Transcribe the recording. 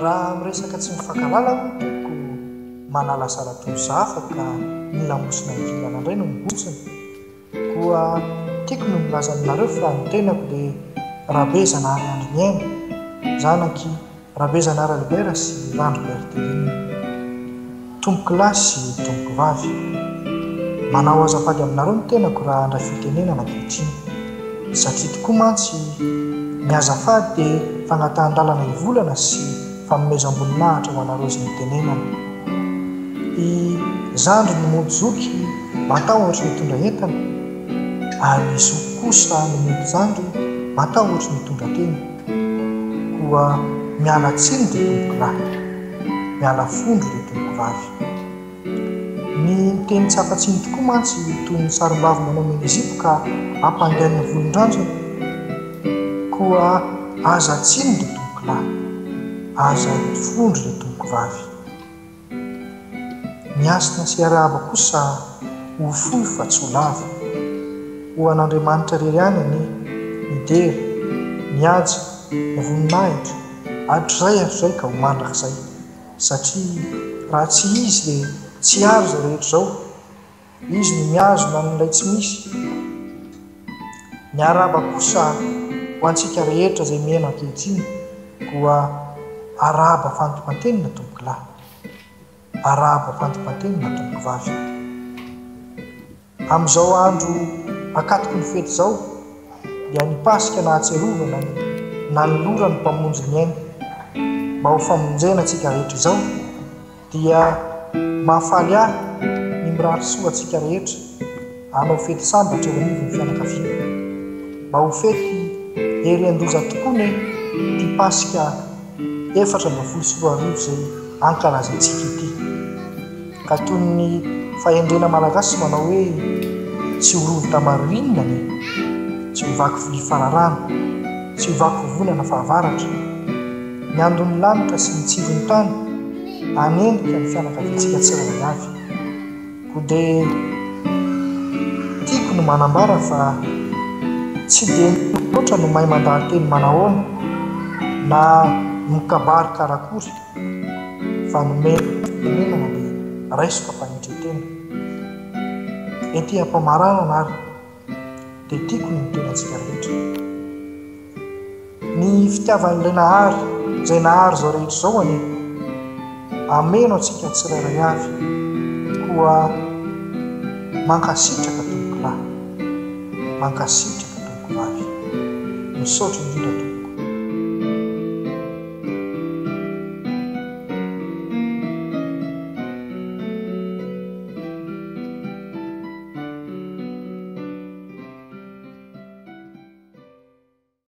raha miresaka tsy mifankalala ko manala sara-toza afaka milamosina ivilana indray no mibotsiny koa tiako no milaza aminareo fa ny tenako dia Rabe Zanahary Andriniaina zanaky Rabe Zanahary Albert sy Randro Bertelina tomboky lahy sy tomboky vavy. Manao azafady aminareo ny tenako raha andray fitenenana ankehitriny satria tokoa mantsy ny azafady dia fagnatahan-dalana ivolana sy fanomezam-boninahitra ho anareo izay nitenenana. I Zandro ny mojoky matao ohatra mitondra entana ary Zoky kosa ny mody Zandro matao ohatra mitondra tena koa miala tsiny dia tomboky lahy, miala fondro dia tomboky vavy. Ny teny tsy afa-tsiny tokoa mantsy toy ny sarim-bavy manao menezipo ka ampandehan'ny volon-drandrana koa aza tsiny dia tomboky lahy, aza fondro dia tomboky vavy. Miasina sy arahaba kosa ho fohy fa tsy ho lava ho an'Andriamanitra rery any ny midera, mihaja, ny voninahitra hatrizay hatrizay ka ho mandrakizay satria raha tsy izy dia tsy ary izay rehetra izao. Izy no miazona n'ilay tsy misy. Ny araba kosa ho antsika rehetra izay mihaino ankehitriny koa araba fantom-pantenina tomboky lahy, araba fantom-pantenina tomboky vavy. Amin'izao andro akatoko ny fety izao dia ny Pasika nahatserovana na ny lora ny mpamonjy ny aina mba ho famonjena antsika rehetra izao dia mahafaly ahy ny mirary soa antsika rehetra hanao fety sambatra eo anivon'ny fianakaviana mba ho fety hery-an-doza tokoa ny ty Pasika 1424 izay ankalazantsika ity. Ka toy ny fahendrena malagasy manao hoe tsy ho rovo tamarinina ny tsy ho vaky vilia fararano, tsy ho vaky vovonana fahavaratra, ny andon'ny lanitra sy ny tsivon'ny tany anendrika ny fianakaviantsika tsirairay avy. Ko dia tiako no manambara fa tsy dia loatra no mahay mandary teny manahoana na mikabary karakory fa nomenana dia raisiko ampanindry-tena ety ampamarana ary dia tiako no mitena antsika rehetra. Ny fitiavan'ilay nahary izay nahary izao rehetra izao any ameno antsika tsirairay avy koa mankasitraka tomboky lahy, mankasitraka tomboky vavy. Misaotra indrindra tomboky.